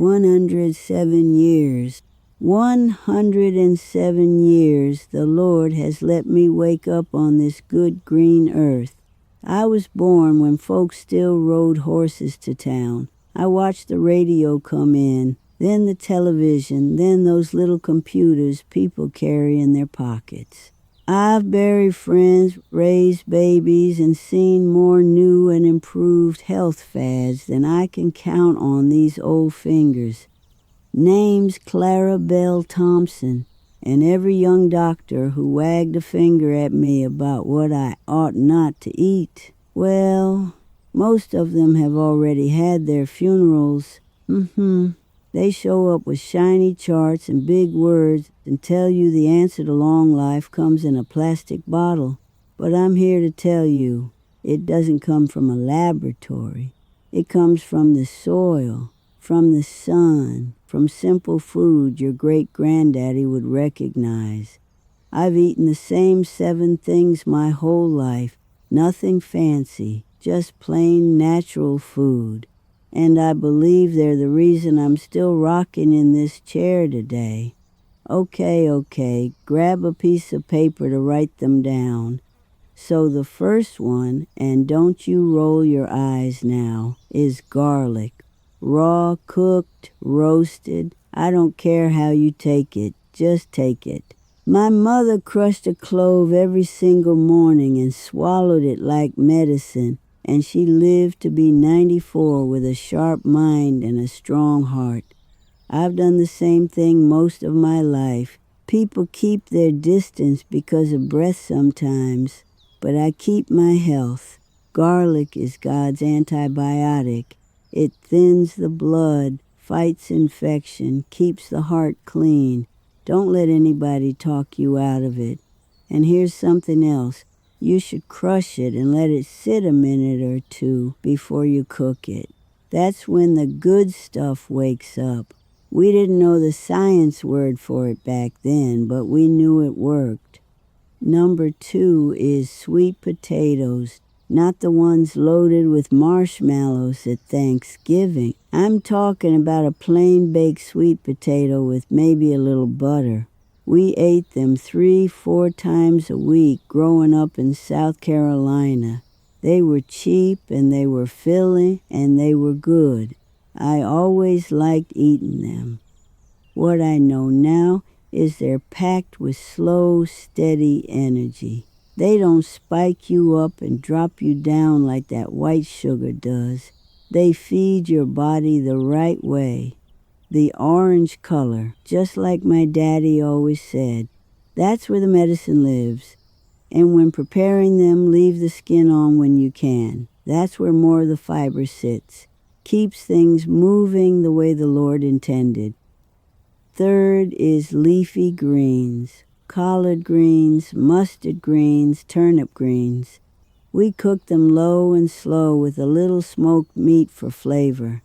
107 years. 107 years the Lord has let me wake up on this good green earth. I was born when folks still rode horses to town. I watched the radio come in, then the television, then those little computers people carry in their pockets. I've buried friends, raised babies, and seen more new and improved health fads than I can count on these old fingers. Name's Clara, Belle, Thompson, and every young doctor who wagged a finger at me about what I ought not to eat. Well, most of them have already had their funerals. They show up with shiny charts and big words and tell you the answer to long life comes in a plastic bottle. But I'm here to tell you, it doesn't come from a laboratory. It comes from the soil, from the sun, from simple food your great-granddaddy would recognize. I've eaten the same 7 things my whole life, nothing fancy, just plain natural food. And I believe they're the reason I'm still rocking in this chair today. Okay, grab a piece of paper to write them down. So the first one, and don't you roll your eyes now, is garlic. Raw, cooked, roasted, I don't care how you take it, just take it. My mother crushed a clove every single morning and swallowed it like medicine, and she lived to be 94 with a sharp mind and a strong heart. I've done the same thing most of my life. People keep their distance because of breath sometimes, but I keep my health. Garlic is God's antibiotic. It thins the blood, fights infection, keeps the heart clean. Don't let anybody talk you out of it. And here's something else. You should crush it and let it sit a minute or 2 before you cook it. That's when the good stuff wakes up. We didn't know the science word for it back then, but we knew it worked. Number 2 is sweet potatoes, not the ones loaded with marshmallows at Thanksgiving. I'm talking about a plain baked sweet potato with maybe a little butter. We ate them 3-4 times a week growing up in South Carolina. They were cheap and they were filling and they were good. I always liked eating them. What I know now is they're packed with slow, steady energy. They don't spike you up and drop you down like that white sugar does. They feed your body the right way. The orange color, just like my daddy always said. That's where the medicine lives. And when preparing them, leave the skin on when you can. That's where more of the fiber sits. Keeps things moving the way the Lord intended. Third is leafy greens. Collard greens, mustard greens, turnip greens. We cook them low and slow with a little smoked meat for flavor.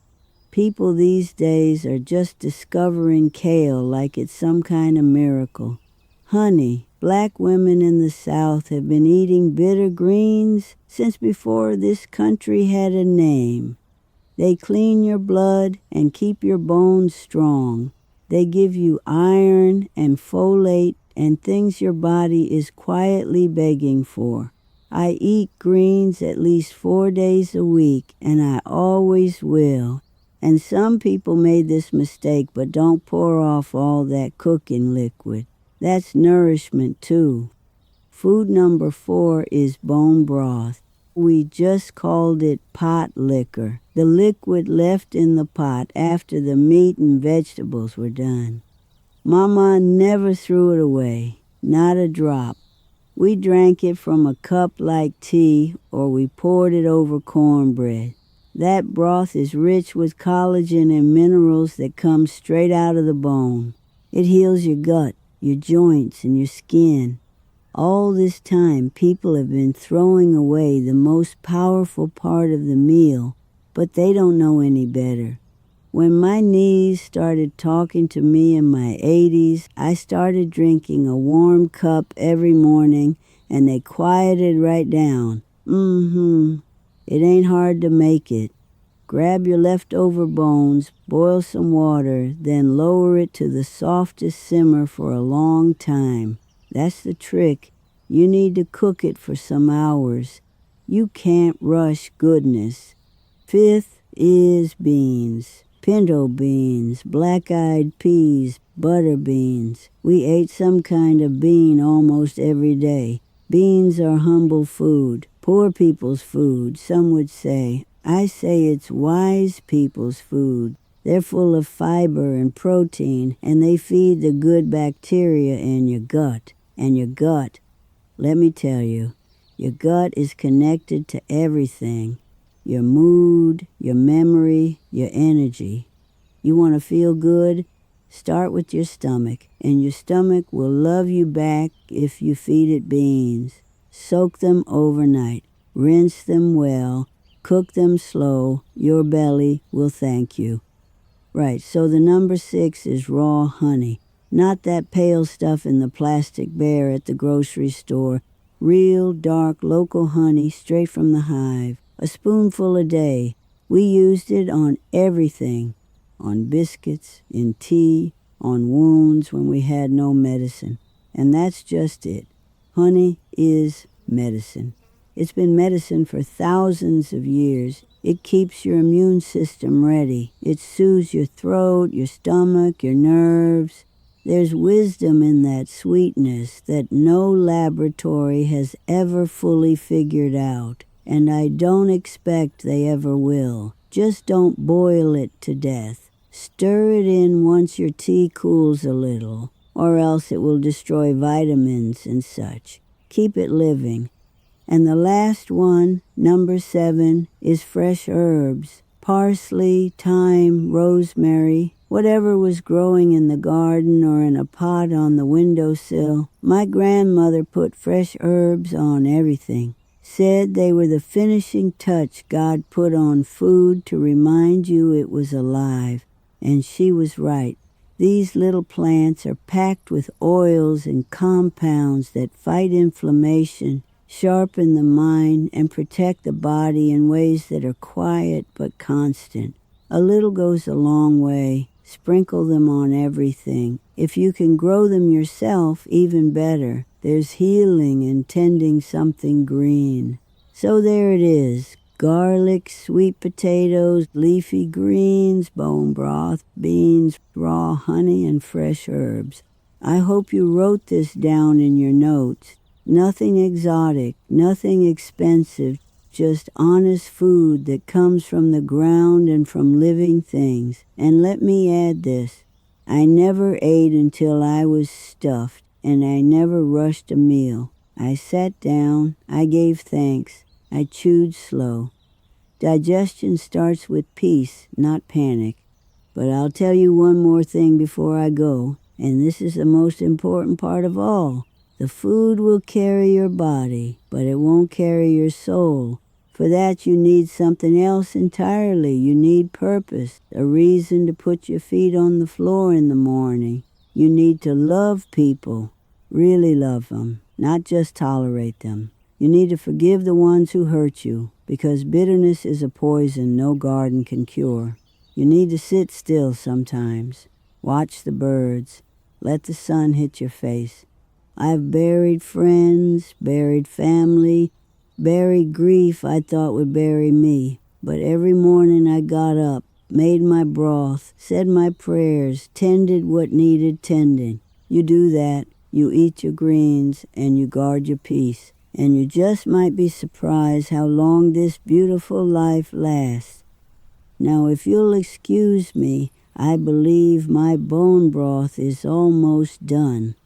People these days are just discovering kale like it's some kind of miracle. Honey, black women in the South have been eating bitter greens since before this country had a name. They clean your blood and keep your bones strong. They give you iron and folate and things your body is quietly begging for. I eat greens at least 4 days a week, and I always will. And some people made this mistake, but don't pour off all that cooking liquid. That's nourishment too. Food number 4 is bone broth. We just called it pot liquor, the liquid left in the pot after the meat and vegetables were done. Mama never threw it away, not a drop. We drank it from a cup like tea, or we poured it over cornbread. That broth is rich with collagen and minerals that come straight out of the bone. It heals your gut, your joints, and your skin. All this time, people have been throwing away the most powerful part of the meal, but they don't know any better. When my knees started talking to me in my 80s, I started drinking a warm cup every morning, and they quieted right down. It ain't hard to make it. Grab your leftover bones, boil some water, then lower it to the softest simmer for a long time. That's the trick. You need to cook it for some hours. You can't rush goodness. Fifth is beans. Pinto beans, black-eyed peas, butter beans. We ate some kind of bean almost every day. Beans are humble food, poor people's food, some would say. I say it's wise people's food. They're full of fiber and protein, and they feed the good bacteria in your gut. And your gut, let me tell you, your gut is connected to everything. Your mood, your memory, your energy. You want to feel good? Start with your stomach, and your stomach will love you back if you feed it beans. Soak them overnight. Rinse them well. Cook them slow. Your belly will thank you. Right, so the number 6 is raw honey. Not that pale stuff in the plastic bear at the grocery store. Real, dark, local honey straight from the hive. A spoonful a day. We used it on everything. On biscuits, in tea, on wounds when we had no medicine. And that's just it. Honey is medicine. It's been medicine for thousands of years. It keeps your immune system ready. It soothes your throat, your stomach, your nerves. There's wisdom in that sweetness that no laboratory has ever fully figured out, and I don't expect they ever will. Just don't boil it to death. Stir it in once your tea cools a little, or else it will destroy vitamins and such. Keep it living. And the last one, number 7, is fresh herbs. Parsley, thyme, rosemary, whatever was growing in the garden or in a pot on the windowsill. My grandmother put fresh herbs on everything. Said they were the finishing touch God put on food to remind you it was alive. And she was right. These little plants are packed with oils and compounds that fight inflammation, sharpen the mind, and protect the body in ways that are quiet but constant. A little goes a long way. Sprinkle them on everything. If you can grow them yourself, even better. There's healing in tending something green. So there it is. Garlic, sweet potatoes, leafy greens, bone broth, beans, raw honey, and fresh herbs. I hope you wrote this down in your notes. Nothing exotic, nothing expensive, just honest food that comes from the ground and from living things. And let me add this. I never ate until I was stuffed, and I never rushed a meal. I sat down, I gave thanks, I chewed slow. Digestion starts with peace, not panic. But I'll tell you one more thing before I go, and this is the most important part of all. The food will carry your body, but it won't carry your soul. For that you need something else entirely. You need purpose, a reason to put your feet on the floor in the morning. You need to love people, really love them, not just tolerate them. You need to forgive the ones who hurt you, because bitterness is a poison no garden can cure. You need to sit still sometimes. Watch the birds. Let the sun hit your face. I've buried friends, buried family, buried grief I thought would bury me. But every morning I got up, made my broth, said my prayers, tended what needed tending. You do that, you eat your greens, and you guard your peace. And you just might be surprised how long this beautiful life lasts. Now, if you'll excuse me, I believe my bone broth is almost done.